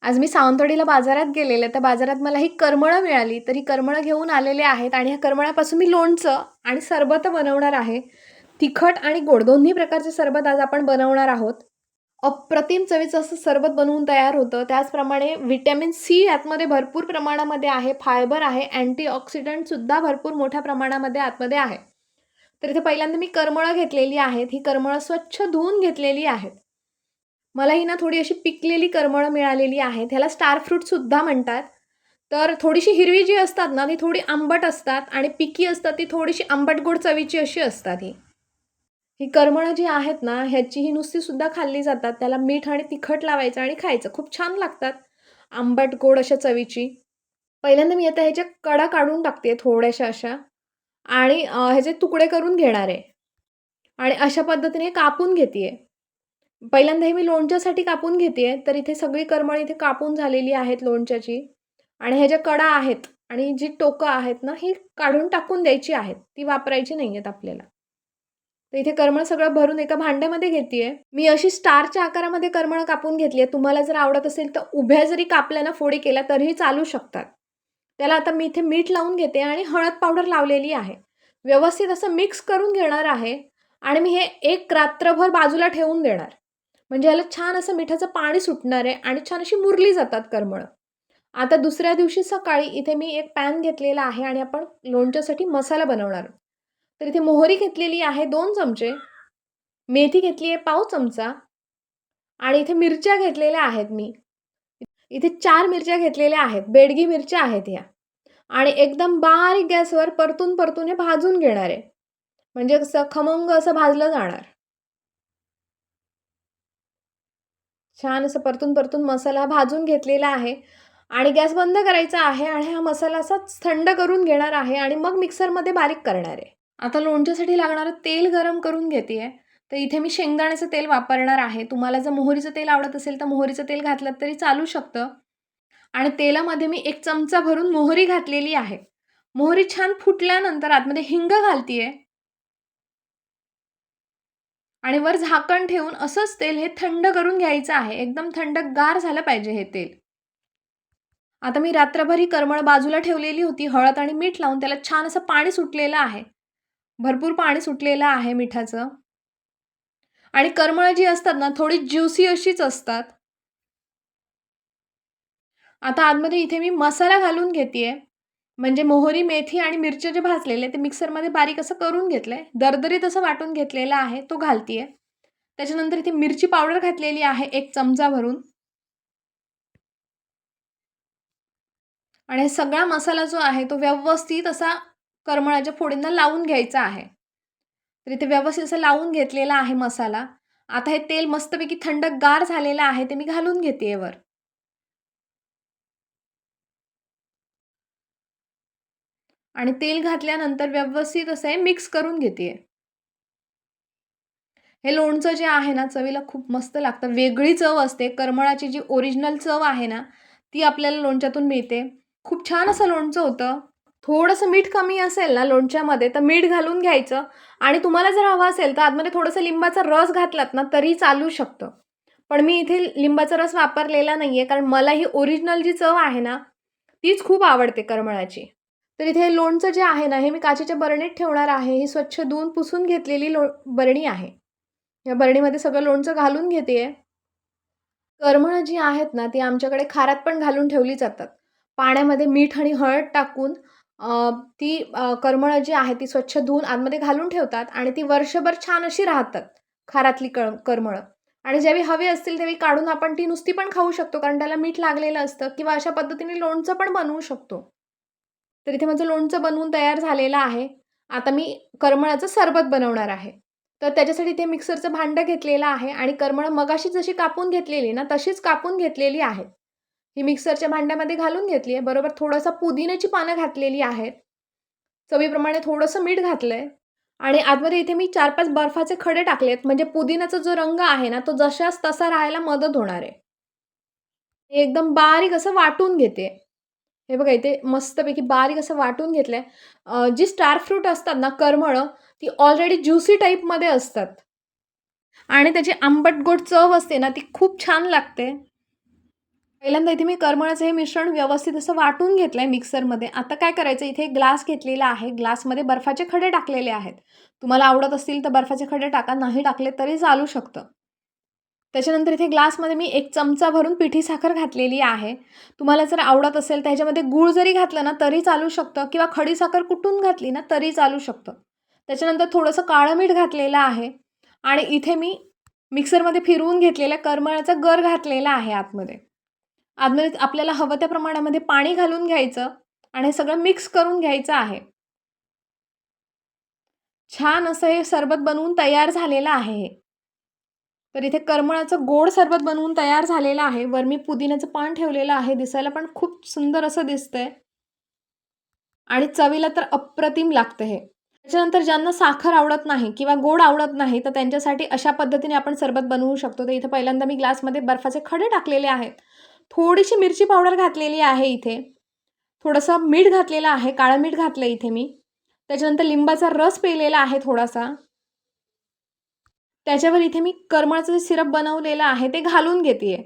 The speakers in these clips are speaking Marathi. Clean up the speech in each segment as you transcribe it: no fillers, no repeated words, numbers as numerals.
आज मी सावंतवाडीला बाजारात गेलेले, तर बाजारात मला ही करमळं मिळाली. तर ही करमळं घेऊन आलेले आहेत आणि ह्या करमळापासून मी लोणचं आणि सरबत बनवणार आहे. तिखट आणि गोड दोन्ही प्रकारचे सरबत आज आपण बनवणार आहोत. अप्रतिम चवीचं असं सरबत बनवून तयार होतं. त्याचप्रमाणे व्हिटॅमिन सी यातमध्ये भरपूर प्रमाणामध्ये आहे, फायबर आहे, अँटीऑक्सिडंटसुद्धा भरपूर मोठ्या प्रमाणामध्ये आतमध्ये आहे. तर इथे पहिल्यांदा मी करमळं घेतलेली आहेत. ही करमळं स्वच्छ धुवून घेतलेली आहेत. मला ही ना थोडी अशी पिकलेली करमळं मिळालेली आहेत. ह्याला स्टार फ्रूटसुद्धा म्हणतात. तर थोडीशी हिरवी जी असतात ना, ती थोडी आंबट असतात आणि पिकी असतात ती थोडीशी आंबट-गोड चवीची अशी असतात ही. ही करमळं जी आहेत ना, ह्याची ही नुसतीसुद्धा खाल्ली जातात. त्याला मीठ आणि तिखट लावायचं आणि खायचं. खूप छान लागतात. आंबट-गोड अशा चवीची. पहिल्यांदा मी आता ह्याच्या कडा काढून टाकते थोड्याशा अशा आणि ह्याचे तुकडे करून घेणार आहे आणि अशा पद्धतीने कापून घेते. पहिल्यांदा हे मी लोणच्यासाठी कापून घेते तर इथे सगळी करमळ इथे कापून झालेली आहेत लोणच्याची आणि ह्या ज्या कडा आहेत आणि जी टोकं आहेत ना, ही काढून टाकून द्यायची आहेत. ती वापरायची नाही आहेत आपल्याला. तर इथे करमळ सगळं भरून एका भांड्यामध्ये घेते मी अशी स्टारच्या आकारामध्ये करमळ कापून घेतली आहे. तुम्हाला जर आवडत असेल तर उभ्या जरी कापल्या ना, फोडी केल्या तरीही चालू शकतात. त्याला आता मी इथे मीठ लावून घेते आणि हळद पावडर लावलेली आहे. व्यवस्थित असं मिक्स करून घेणार आहे आणि मी हे एक रात्रभर बाजूला ठेवून देणार. म्हणजे याला छान असं मिठाचं पाणी सुटणार आहे आणि छान अशी मुरली जातात करमळं. आता दुसऱ्या दिवशी सकाळी इथे मी एक पॅन घेतलेला आहे आणि आपण लोणच्यासाठी मसाला बनवणार आहोत. तर इथे मोहरी घेतलेली आहे 2 चमचे, मेथी घेतली आहे पाव चमचा आणि इथे मिरच्या घेतलेल्या आहेत मी. इथे 4 मिरच्या घेतलेल्या आहेत. बेडगी मिरच्या आहेत ह्या आणि एकदम बारीक गॅसवर परतून हे भाजून घेणार आहे. म्हणजे कसं खमंग असं भाजलं जाणार. छान असं परतून मसाला भाजून घेतलेला आहे आणि गॅस बंद करायचा आहे आणि हा मसाला असाच थंड करून घेणार आहे आणि मग मिक्सरमध्ये बारीक करणार आहे. आता लोणच्यासाठी लागणारं तेल गरम करून घेते आहे. तर इथे मी शेंगदाण्याचं तेल वापरणार आहे. तुम्हाला जर मोहरीचं तेल आवडत असेल तर मोहरीचं तेल घातलं तरी चालू शकतं आणि तेलामध्ये मी 1 चमचा भरून मोहरी घातलेली आहे. मोहरी छान फुटल्यानंतर आतमध्ये हिंग घालते आहे आणि वर झाकण ठेवून असंच तेल हे थंड करून घ्यायचं आहे. एकदम थंडगार झालं पाहिजे हे तेल. आता मी रात्रभर ही करमळ बाजूला ठेवलेली होती. हळद आणि मीठ लावून त्याला छान असं पाणी सुटलेलं आहे. भरपूर पाणी सुटलेलं आहे मिठाचं आणि करमळ जी असतात ना, थोडी ज्युसी अशीच असतात. आता आतमध्ये इथे मी मसाला घालून घेते म्हणजे मोहरी, मेथी आणि मिरच्या जे भाजलेले ते मिक्सरमध्ये बारीक असं करून घेतलंय. दरदरीत असं वाटून घेतलेला आहे, तो घालते त्याच्यानंतर इथे मिरची पावडर घातलेली आहे 1 चमचा भरून आणि सगळा मसाला जो आहे तो व्यवस्थित असा करमळाच्या फोडींना लावून घ्यायचा आहे. तर इथे व्यवस्थित असं लावून घेतलेला आहे मसाला. आता हे तेल मस्तपैकी थंडगार झालेलं आहे ते मी घालून घेते वर. आणि तेल घातल्यानंतर व्यवस्थित असं हे मिक्स करून घेते हे लोणचं जे आहे ना, चवीला खूप मस्त लागतं. वेगळी चव असते. करमळाची जी ओरिजिनल चव आहे ना, ती आपल्याला लोणच्यातून मिळते. खूप छान असं लोणचं होतं. थोडंसं मीठ कमी असेल ना लोणच्यामध्ये, तर मीठ घालून घ्यायचं आणि तुम्हाला जर हवं असेल, तर आतमध्ये थोडंसं लिंबाचा रस घातलात ना, तरी चालू शकतं. पण मी इथे लिंबाचा रस वापरलेला नाहीये, कारण मला ही ओरिजिनल जी चव आहे ना, तीच खूप आवडते करमळाची. तर इथे लोणचं जे आहे ना, हे मी काचेच्या बरणीत ठेवणार आहे. ही स्वच्छ धुवून पुसून घेतलेली बरणी आहे. या बरणीमध्ये सगळं लोणचं घालून घेते करमळं जी आहेत ना, ती आमच्याकडे खारात पण घालून ठेवली जातात. पाण्यामध्ये मीठ आणि हळद टाकून ती करमळं जी आहे ती स्वच्छ धुवून आतमध्ये घालून ठेवतात आणि ती वर्षभर छान अशी राहतात, खारातली करमळं. आणि ज्यावेळी हवी असतील त्यावेळी काढून आपण ती नुसती पण खाऊ शकतो, कारण त्याला मीठ लागलेलं असतं किंवा अशा पद्धतीने लोणचं पण बनवू शकतो. तर इथे माझं लोणचं बनवून तयार झालेलं आहे. आता मी करमळाचं सरबत बनवणार आहे. तर त्याच्यासाठी ते मिक्सरचं भांडं घेतलेलं आहे आणि करमळं मगाशी जशी कापून घेतलेली ना, तशीच कापून घेतलेली आहेत. ही मिक्सरच्या भांड्यामध्ये घालून घेतली आहे. बरोबर थोडंसं पुदिन्याची पानं घातलेली आहेत. चवीप्रमाणे थोडंसं मीठ घातलंय आणि आतमध्ये इथे मी 4-5 बर्फाचे खडे टाकलेत. म्हणजे पुदिन्याचा जो रंग आहे ना, तो जशास तसा राहायला मदत होणार आहे. एकदम बारीक असं वाटून घेते. हे बघा इथे मस्तपैकी बारीक असं वाटून घेतलंय. जी स्टार फ्रूट असतात ना, करमळं, ती ऑलरेडी ज्युसी टाईपमध्ये असतात आणि त्याची आंबट गोड चव असते ना, ती खूप छान लागते. पहिल्यांदा इथे मी करमळाचं हे मिश्रण व्यवस्थित असं वाटून घेतलं आहे मिक्सरमध्ये. आता काय करायचं, इथे एक ग्लास घेतलेला आहे. ग्लासमध्ये बर्फाचे खडे टाकलेले आहेत. तुम्हाला आवडत असतील तर बर्फाचे खडे टाका, नाही टाकले तरी चालू शकतं. त्याच्यानंतर इथे ग्लासमध्ये मी 1 चमचा भरून पिठी साखर घातलेली आहे. तुम्हाला जर आवडत असेल तर ह्याच्यामध्ये गूळ जरी घातलं ना तरी चालू शकतं किंवा खडी साखर कुटून घातली ना तरी चालू शकतं. त्याच्यानंतर थोडंसं काळं मीठ घातलेलं आहे आणि इथे मी मिक्सरमध्ये फिरवून घेतलेल्या करमळाचा गर घातलेला आहे आतमध्ये. आतमध्ये आपल्याला हवं त्या प्रमाणामध्ये पाणी घालून घ्यायचं आणि हे सगळं मिक्स करून घ्यायचं आहे. छान असं हे सरबत बनवून तयार झालेलं आहे हे. तर इथे करमळाचं गोड सरबत बनवून तयार झालेलं आहे. वर मी पुदिन्याचं पान ठेवलेलं आहे. दिसायला पण खूप सुंदर असं दिसतंय आणि चवीला तर अप्रतिम लागतं हे. त्याच्यानंतर ज्यांना साखर आवडत नाही किंवा गोड आवडत नाही, तर त्यांच्यासाठी अशा पद्धतीने आपण सरबत बनवू शकतो. तर इथे पहिल्यांदा मी ग्लासमध्ये बर्फाचे खडे टाकलेले आहेत. थोडीशी मिरची पावडर घातलेली आहे इथे. थोडंसं मीठ घातलेलं आहे, काळं मीठ घातलं इथे मी. त्याच्यानंतर लिंबाचा रस पिळलेला आहे थोडासा. त्याच्यावर इथे मी करमळाचं जे सिरप बनवलेलं आहे ते घालून घेतेय.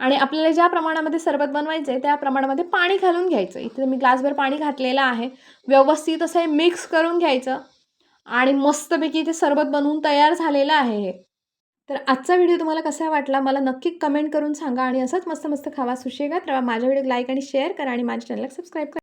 आणि आपल्याला ज्या प्रमाणामध्ये सरबत बनवायचं आहे त्या प्रमाणामध्ये पाणी घालून घ्यायचं. इथे मी ग्लासभर पाणी घातलेलं आहे. व्यवस्थित असं हे मिक्स करून घ्यायचं आणि मस्तपैकी इथे सरबत बनवून तयार झालेलं आहे हे. तर आजचा व्हिडिओ तुम्हाला कसा वाटला मला नक्की कमेंट करून सांगा आणि असंच मस्त मस्त खावा, सुशेगात राहा. माझ्या व्हिडिओ लाईक आणि शेअर करा आणि माझ्या चॅनलला सबस्क्राईब करा.